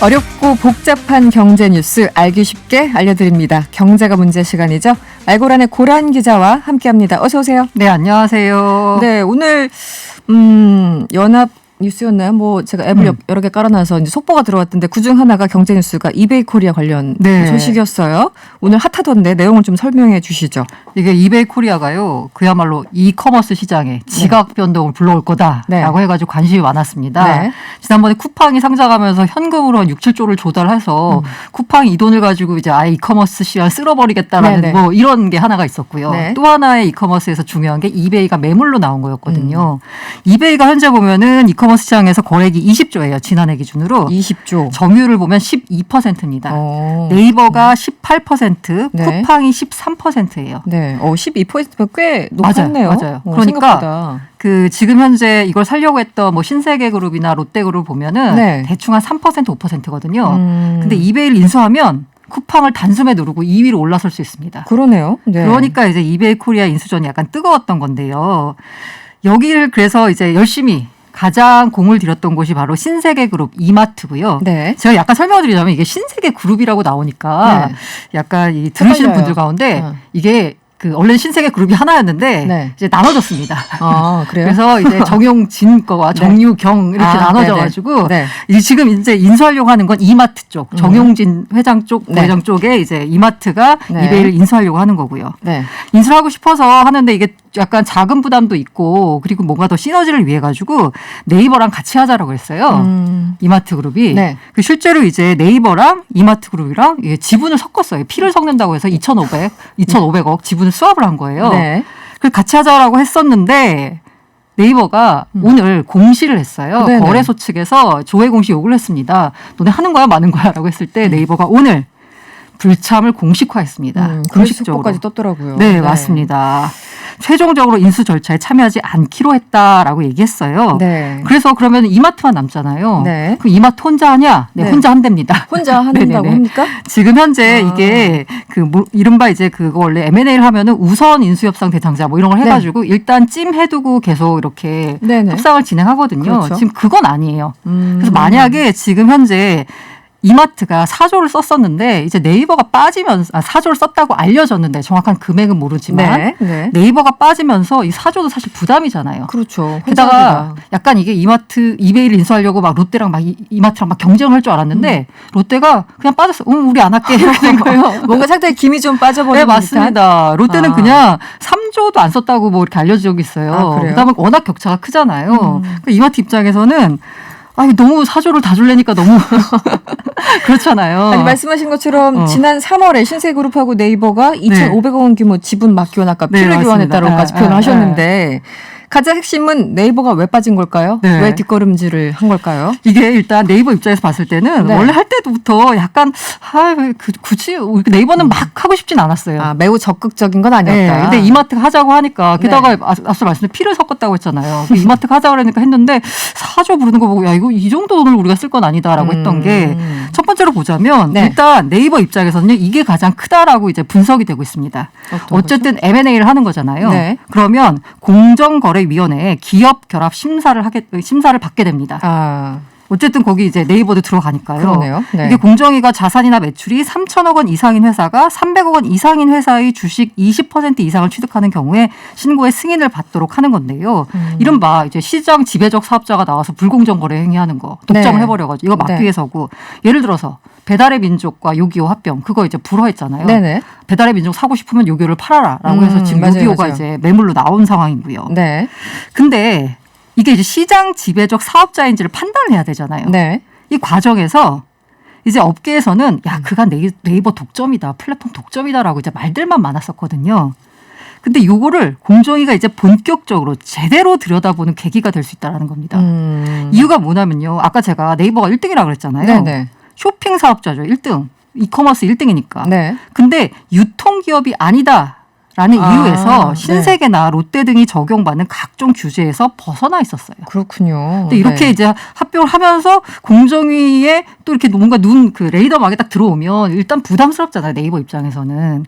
어렵고 복잡한 경제 뉴스 알기 쉽게 알려드립니다. 경제가 문제 시간이죠. 알고란의 고란 기자와 함께합니다. 어서 오세요. 네, 안녕하세요. 네, 오늘 연합 뉴스였나요? 뭐 제가 앱을 여러 개 깔아놔서 이제 속보가 들어왔던데 그중 하나가 경제 뉴스가 이베이 코리아 관련 소식이었어요. 오늘 핫하던데 내용을 좀 설명해 주시죠. 이게 이베이 코리아가요, 그야말로 이커머스 시장에 지각 변동을 불러올 거다라고 해가지고 관심이 많았습니다. 네. 지난번에 쿠팡이 상장하면서 현금으로 한 6, 7조를 조달해서 쿠팡이 이 돈을 가지고 이제 아예 이커머스 시장을 쓸어버리겠다라는 뭐 이런 게 하나가 있었고요. 네. 또 하나의 이커머스에서 중요한 게 이베이가 매물로 나온 거였거든요. 이베이가 현재 보면은 이커머스 시장에서 거래액이 20조예요. 지난해 기준으로. 20조. 점유율을 보면 12%입니다. 네이버가 18%, 네. 쿠팡이 13%예요. 네. 12%면 꽤 높았네요. 맞아요. 그러니까 생각보다. 그 지금 현재 이걸 살려고 했던 뭐 신세계그룹이나 롯데그룹 보면은 네. 대충 한 3%, 5%거든요. 근데 이베이를 인수하면 쿠팡을 단숨에 누르고 2위로 올라설 수 있습니다. 그러네요. 네. 그러니까 이제 이베이 코리아 인수전이 약간 뜨거웠던 건데요. 여기를 그래서 이제 열심히 가장 공을 들였던 곳이 바로 신세계그룹 이마트고요. 네. 제가 약간 설명을 드리자면 이게 신세계그룹이라고 나오니까 네. 약간 이 들으시는 분들 가운데 이게 그 원래 신세계그룹이 하나였는데 네. 이제 나눠졌습니다. 아, 그래요? 그래서 이제 정용진 거와 정유경 이렇게 나눠져가지고 네. 지금 이제 인수하려고 하는 건 이마트 쪽, 정용진 회장 쪽, 부회장 쪽에 이제 이마트가 이베이를 인수하려고 하는 거고요. 네. 인수를 하고 싶어서 하는데 이게 약간 자금 부담도 있고 그리고 뭔가 더 시너지를 위해 가지고 네이버랑 같이 하자라고 했어요. 이마트 그룹이. 네. 그 실제로 이제 네이버랑 이마트 그룹이랑 지분을 섞었어요. 피를 섞는다고 해서 2,500억 지분을 수합을 한 거예요. 네. 그 같이 하자라고 했었는데 네이버가 오늘 공시를 했어요. 네네. 거래소 측에서 조회 공시 요구를 했습니다. 너네 하는 거야 마는 거야 라고 했을 때 네이버가 오늘 불참을 공식화했습니다. 공식적으로. 까지 떴더라고요. 네, 맞습니다. 최종적으로 인수 절차에 참여하지 않기로 했다라고 얘기했어요. 네. 그래서 그러면 이마트만 남잖아요. 네. 그럼 이마트 혼자 하냐? 네, 혼자 한답니다. 혼자 한다고 합니까? 지금 현재 이게 그 이른바 이제 그거 원래 M&A를 하면은 우선 인수협상 대상자 뭐 이런 걸 해가지고 일단 찜해두고 계속 이렇게 협상을 진행하거든요. 그렇죠. 지금 그건 아니에요. 그래서 만약에 지금 현재 이마트가 4조를 썼었는데 이제 네이버가 빠지면서 4조를 썼다고 알려졌는데 정확한 금액은 모르지만 네이버가 빠지면서 이 4조도 사실 부담이잖아요. 그렇죠. 게다가 약간 이게 이베이를 인수하려고 막 롯데랑 막 이마트랑 막 경쟁을 할 줄 알았는데 롯데가 그냥 빠졌어. 우리 안 할게 이렇게 된 거예요. 뭔가 상당히 김이 좀 빠져버린 네, 맞습니다. 롯데는 그냥 3조도 안 썼다고 뭐 이렇게 알려진 적이 있어요. 그다음에 워낙 격차가 크잖아요. 그 이마트 입장에서는 너무 4조를 다 줄래니까 너무 그렇잖아요. 아니, 말씀하신 것처럼 지난 3월에 신세그룹하고 네이버가 2,500억 원 규모 지분 맞교환 아까 피를 교환했다고까지 표현하셨는데 가장 핵심은 네이버가 왜 빠진 걸까요? 네. 왜 뒷걸음질을 한 걸까요? 이게 일단 네이버 입장에서 봤을 때는 원래 할 때부터 약간 굳이 네이버는 막 하고 싶진 않았어요. 매우 적극적인 건 아니었다. 네. 근데 이마트가 하자고 하니까 게다가 앞서 말씀드린 피를 섞었다고 했잖아요. 이마트가 하자고 그러니까 했는데 4조 부르는 거 보고 이거 이 정도 돈을 우리가 쓸 건 아니다라고 했던 게 첫 번째로 보자면 일단 네이버 입장에서는요. 이게 가장 크다라고 이제 분석이 되고 있습니다. 어쨌든 M&A를 하는 거잖아요. 그러면 공정거래위원회에 기업 결합 심사를 받게 됩니다. 어쨌든 거기 이제 네이버도 들어가니까요. 그러네요. 네. 이게 공정위가 자산이나 매출이 3천억 원 이상인 회사가 300억 원 이상인 회사의 주식 20% 이상을 취득하는 경우에 신고의 승인을 받도록 하는 건데요. 이른바 이제 시장 지배적 사업자가 나와서 불공정 거래 행위하는 거 독점을 해버려가지고 이거 막기 위해서고 예를 들어서 배달의 민족과 요기요 합병 그거 이제 불허했잖아요. 네네. 배달의 민족 사고 싶으면 요기요를 팔아라라고 해서 지금 요기요가 이제 매물로 나온 상황이고요. 네. 근데 이게 이제 시장 지배적 사업자인지를 판단을 해야 되잖아요. 네. 이 과정에서 이제 업계에서는 그가 네이버 독점이다, 플랫폼 독점이다라고 이제 말들만 많았었거든요. 근데 요거를 공정위가 이제 본격적으로 제대로 들여다보는 계기가 될 수 있다는 겁니다. 이유가 뭐냐면요. 아까 제가 네이버가 1등이라고 그랬잖아요. 네네. 쇼핑 사업자죠. 1등. 이커머스 1등이니까. 네. 근데 유통기업이 아니다. 라는 이유에서 신세계나 롯데 등이 적용받는 각종 규제에서 벗어나 있었어요. 그렇군요. 근데 이렇게 이제 합병을 하면서 공정위에 또 이렇게 뭔가 그 레이더망에 딱 들어오면 일단 부담스럽잖아요. 네이버 입장에서는.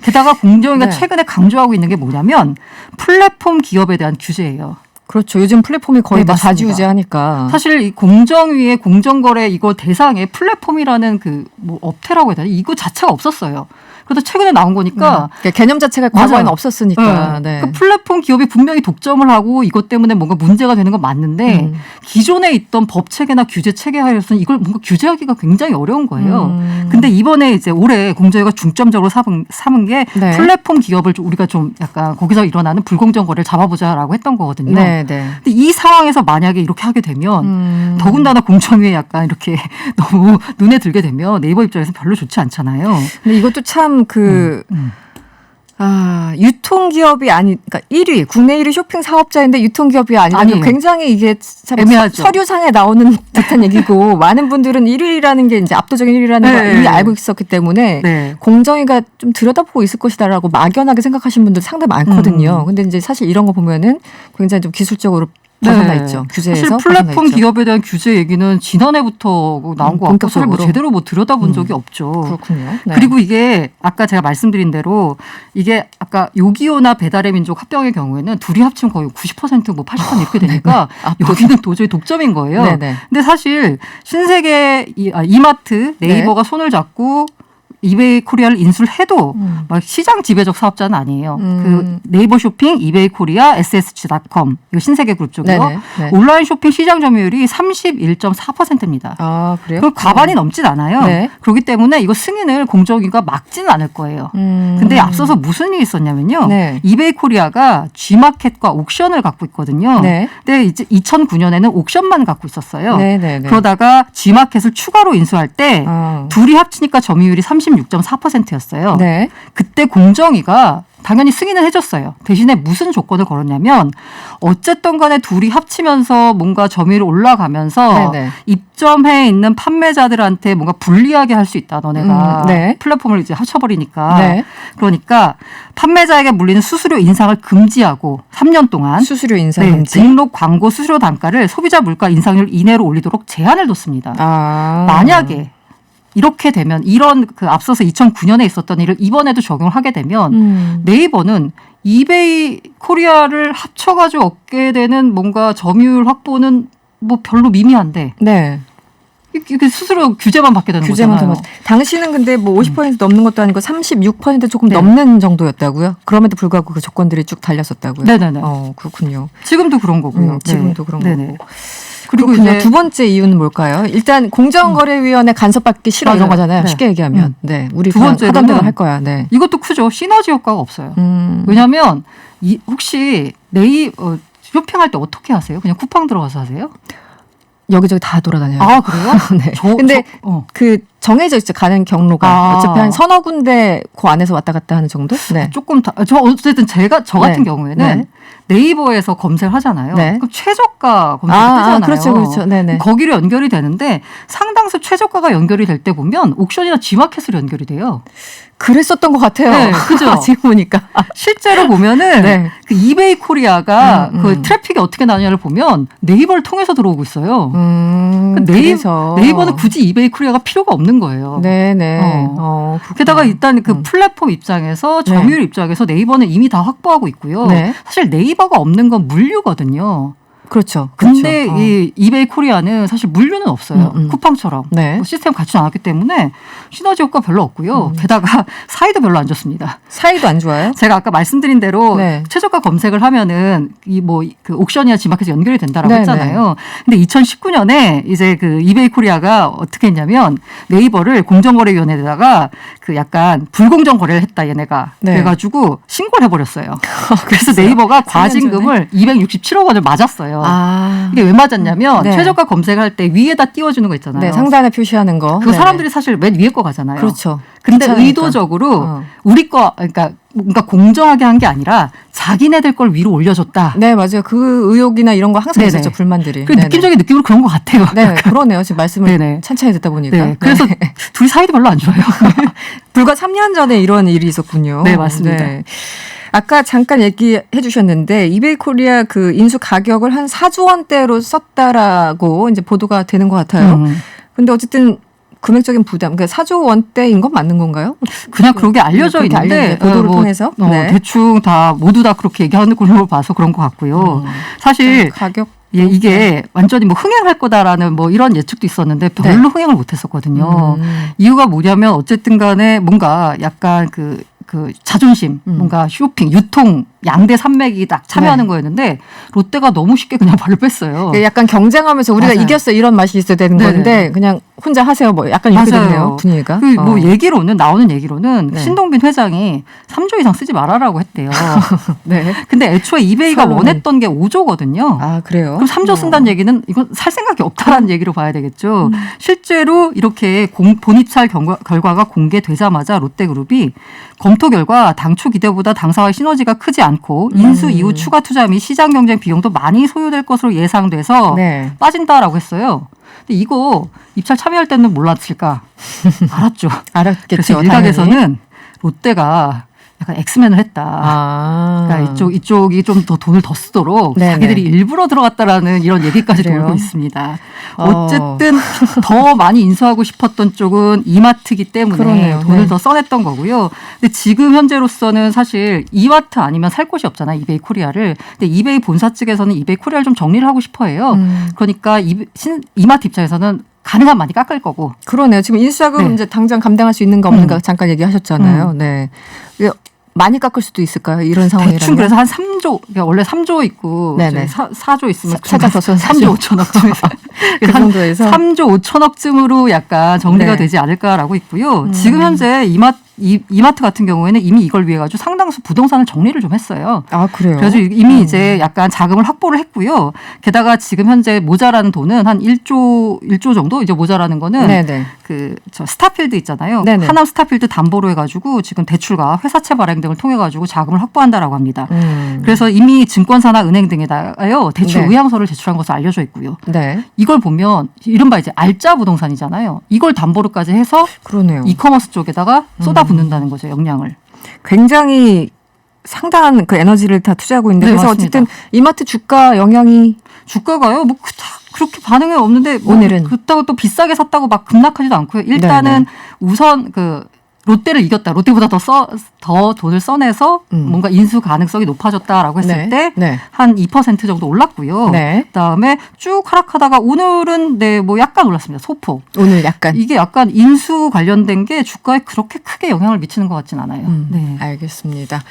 게다가 공정위가 최근에 강조하고 있는 게 뭐냐면 플랫폼 기업에 대한 규제예요. 그렇죠. 요즘 플랫폼이 거의 네, 다 맞습니다. 좌지우지하니까. 사실 이 공정위의 공정거래 이거 대상에 플랫폼이라는 그 뭐 업태라고 해야 되나 이거 자체가 없었어요. 그래도 최근에 나온 거니까 그러니까 개념 자체가 과거에는 맞아요. 없었으니까. 네. 그 플랫폼 기업이 분명히 독점을 하고 이것 때문에 뭔가 문제가 되는 건 맞는데 기존에 있던 법 체계나 규제 체계 하에서는 이걸 뭔가 규제하기가 굉장히 어려운 거예요. 근데 이번에 이제 올해 공정위가 중점적으로 삼은 게 네. 플랫폼 기업을 우리가 좀 약간 거기서 일어나는 불공정 거래를 잡아보자라고 했던 거거든요. 네, 네. 근데 이 상황에서 만약에 이렇게 하게 되면 더군다나 공정위에 약간 이렇게 너무 눈에 들게 되면 네이버 입장에서 별로 좋지 않잖아요. 근데 이것도 참 유통기업이 그러니까 1위, 국내 1위 쇼핑 사업자인데 유통기업이 아니라면 아니에요. 굉장히 이게 참 애매하죠. 서류상에 나오는 듯한 얘기고 많은 분들은 1위라는 게 이제 압도적인 1위라는 네. 걸 이미 알고 있었기 때문에 네. 공정위가 좀 들여다보고 있을 것이다라고 막연하게 생각하시는 분들 상당히 많거든요. 근데 이제 사실 이런 거 보면은 굉장히 좀 기술적으로 벗어나 있죠. 규제에서 사실 플랫폼 기업에 대한 규제 얘기는 지난해부터 나온 것 같고 사실 뭐 제대로 뭐 들여다본 적이 없죠. 그렇군요. 네. 그리고 이게 아까 제가 말씀드린 대로 이게 아까 요기요나 배달의 민족 합병의 경우에는 둘이 합치면 거의 90%뭐 80% 이렇게 되니까 여기는 도저히 독점인 거예요. 네네. 근데 사실 신세계 이마트 네이버가 손을 잡고 이베이 코리아를 인수를 해도 막 시장 지배적 사업자는 아니에요. 그 네이버 쇼핑, 이베이 코리아, SSG.com 이거 신세계 그룹 쪽이요. 네네. 네. 온라인 쇼핑 시장 점유율이 31.4%입니다. 아, 그래요? 그 과반이 넘진 않아요. 네. 그렇기 때문에 이거 승인을 공정위가 막지는 않을 거예요. 근데 앞서서 무슨 일이 있었냐면요. 네. 이베이 코리아가 G마켓과 옥션을 갖고 있거든요. 네. 근데 이제 2009년에는 옥션만 갖고 있었어요. 네네네. 그러다가 G마켓을 추가로 인수할 때 둘이 합치니까 점유율이 36.4%였어요. 네. 그때 공정위가 당연히 승인을 해줬어요. 대신에 무슨 조건을 걸었냐면 어쨌든 간에 둘이 합치면서 뭔가 점유율이 올라가면서 네네. 입점해 있는 판매자들한테 뭔가 불리하게 할 수 있다. 너네가 네. 플랫폼을 이제 합쳐버리니까. 네. 그러니까 판매자에게 물리는 수수료 인상을 금지하고 3년 동안 수수료 인상 금지. 등록 광고 수수료 단가를 소비자 물가 인상률 이내로 올리도록 제한을 뒀습니다. 만약에 이렇게 되면 이런 그 앞서서 2009년에 있었던 일을 이번에도 적용을 하게 되면 네이버는 이베이 코리아를 합쳐가지고 얻게 되는 뭔가 점유율 확보는 뭐 별로 미미한데 네. 이게 수수료 규제만 받게 되는 규제만 거잖아요. 당시는 근데 뭐 50% 넘는 것도 아니고 36% 조금 넘는 정도였다고요? 그럼에도 불구하고 그 조건들이 쭉 달렸었다고요? 네네네. 그렇군요. 지금도 그런 거고요. 지금도 그런 네네. 거고. 그리고 그리고 이제 두 번째 이유는 뭘까요? 일단 공정거래위원회 간섭받기 싫어 맞아요. 이런 거잖아요. 네. 쉽게 얘기하면. 네, 우리 두 그냥 번째로는 하던 대로 할 거야. 네. 이것도 크죠. 시너지 효과가 없어요. 왜냐하면 혹시 쇼핑할 때 어떻게 하세요? 그냥 쿠팡 들어가서 하세요? 여기저기 다 돌아다녀요. 아 그래요? 네. 근데 그 정해져 있죠. 가는 경로가. 어차피 한 서너 군데 그 안에서 왔다 갔다 하는 정도? 네. 조금 저 어쨌든 저 같은 경우에는 네. 네이버에서 검색을 하잖아요. 네. 그럼 최저가 검색이 뜨잖아요. 그렇죠, 그렇죠. 네네. 거기로 연결이 되는데 상당수 최저가가 연결이 될 때 보면 옥션이나 G마켓으로 연결이 돼요. 그랬었던 것 같아요. 네, 그죠? 지금 보니까. 실제로 보면은 네. 그 이베이 코리아가 그 트래픽이 어떻게 나느냐를 보면 네이버를 통해서 들어오고 있어요. 그래서. 네이버는 굳이 이베이 코리아가 필요가 없는 거예요. 네네. 게다가 일단 그 플랫폼 입장에서 점유율 입장에서 네이버는 이미 다 확보하고 있고요. 네. 사실 네이버가 없는 건 물류거든요. 그렇죠. 근데 그렇죠. 이 이베이 코리아는 사실 물류는 없어요. 쿠팡처럼. 네. 뭐 시스템 갖추지 않았기 때문에 시너지 효과 별로 없고요. 게다가 사이도 별로 안 좋습니다. 사이도 안 좋아요? 제가 아까 말씀드린 대로 네. 최저가 검색을 하면은 그 옥션이나 G마켓에 연결이 된다라고 네, 했잖아요. 근데 2019년에 이제 그 이베이 코리아가 어떻게 했냐면 네이버를 공정거래위원회에다가 그 약간 불공정 거래를 했다 얘네가. 네. 그래가지고 신고를 해버렸어요. 그래서 네이버가 과징금을 267억 원을 맞았어요. 이게 왜 맞았냐면 네. 최저가 검색할 때 위에다 띄워주는 거 있잖아요. 네, 상단에 표시하는 거. 그 사람들이 사실 맨 위에 거 가잖아요. 그렇죠. 근데 귀찮으니까. 의도적으로 우리 거 그러니까 뭔가 공정하게 한 게 아니라 자기네들 걸 위로 올려줬다. 네, 맞아요. 그 의혹이나 이런 거 항상 네네. 있었죠, 불만들이. 그 느낌적인 느낌으로 그런 것 같아요. 네, 그러네요. 지금 말씀을 네네. 찬찬히 듣다 보니까. 네. 그래서 둘이 사이도 별로 안 좋아요. 불과 3년 전에 이런 일이 있었군요. 네, 맞습니다. 아까 잠깐 얘기해 주셨는데 이베이 코리아 그 인수 가격을 한 4조 원대로 썼다라고 이제 보도가 되는 것 같아요. 근데 어쨌든 금액적인 부담, 그러니까 4조 원대인 건 맞는 건가요? 그냥 그런 게 알려져 있는데 보도를 통해서 네. 대충 다 모두 다 그렇게 얘기하는 걸로 봐서 그런 것 같고요. 사실 가격 예, 이게 완전히 뭐 흥행할 거다라는 뭐 이런 예측도 있었는데 별로 흥행을 못했었거든요. 이유가 뭐냐면 어쨌든 간에 뭔가 약간 그 자존심, 뭔가 쇼핑, 유통, 양대 산맥이 딱 참여하는 거였는데 롯데가 너무 쉽게 그냥 발을 뺐어요. 약간 경쟁하면서 우리가 맞아요. 이겼어 이런 맛이 있어야 되는 네네. 건데 그냥 혼자 하세요 뭐 약간 이렇게 맞아요. 됐네요 분위기가. 뭐 얘기로는 나오는 얘기로는 네. 신동빈 회장이 3조 이상 쓰지 말아라고 했대요. 네. 근데 애초에 이베이가 서로는. 원했던 게 5조거든요. 아 그래요? 그럼 3조 쓴다는 얘기는 이건 살 생각이 없다라는 얘기로 봐야 되겠죠. 실제로 이렇게 본입찰 결과가 공개되자마자 롯데그룹이 검토 결과 당초 기대보다 당사와의 시너지가 크지 않고 인수 이후 추가 투자 및 시장 경쟁 비용도 많이 소요될 것으로 예상돼서 네. 빠진다라고 했어요. 근데 이거 입찰 참여할 때는 몰랐을까? 알았죠. 알았겠죠. 그래서 일각에서는 롯데가 약간 엑스맨을 했다. 아. 그러니까 이쪽이 좀 더 돈을 더 쓰도록 네네. 자기들이 일부러 들어갔다라는 이런 얘기까지 그래요? 돌고 있습니다. 어쨌든 더 많이 인수하고 싶었던 쪽은 이마트기 때문에 그러네요. 돈을 네. 더 써냈던 거고요. 근데 지금 현재로서는 사실 이마트 아니면 살 곳이 없잖아요. 이베이 코리아를. 근데 이베이 본사 측에서는 이베이 코리아를 좀 정리를 하고 싶어 해요. 그러니까 이마트 입장에서는 가능한 많이 깎을 거고. 그러네요. 지금 인수자금 네. 이제 당장 감당할 수 있는가 없는가 잠깐 얘기하셨잖아요. 네. 이게 많이 깎을 수도 있을까요? 이런 상황이라면. 대충 그래서 한 3조, 그러니까 원래 3조 있고 네네. 4조 있으면 살짝 더 써서 3조 5천억쯤. 그 정도에서 3조 5천억쯤으로 약간 정리가 네. 되지 않을까라고 있고요. 지금 현재 이마트 같은 경우에는 이미 이걸 위해 가지고 상당수 부동산을 정리를 좀 했어요. 아 그래요? 그래서 이미 이제 약간 자금을 확보를 했고요. 게다가 지금 현재 모자라는 돈은 한 1조 정도 이제 모자라는 거는 네네. 저 스타필드 있잖아요. 네네. 하남 스타필드 담보로 해가지고 지금 대출과 회사채 발행 등을 통해 가지고 자금을 확보한다라고 합니다. 그래서 이미 증권사나 은행 등에다가요 대출 네. 의향서를 제출한 것으로 알려져 있고요. 네. 이걸 보면 이른바 이제 알짜 부동산이잖아요. 이걸 담보로까지 해서 그러네요. 이커머스 쪽에다가 쏟아붓는다는 거죠, 역량을. 굉장히 상당한 그 에너지를 다 투자하고 있는데 네, 그래서 맞습니다. 어쨌든 이마트 주가 영향이 주가가요, 뭐 그렇게 반응이 없는데 뭐 오늘은? 그렇다고 또 비싸게 샀다고 막 급락하지도 않고요. 일단은 네네. 우선 롯데를 이겼다. 롯데보다 더 돈을 써내서 뭔가 인수 가능성이 높아졌다라고 했을 네. 때 네. 한 2% 정도 올랐고요. 네. 그다음에 쭉 하락하다가 오늘은 뭐 약간 올랐습니다. 소폭. 오늘 약간 이게 약간 인수 관련된 게 주가에 그렇게 크게 영향을 미치는 것 같진 않아요. 네. 알겠습니다.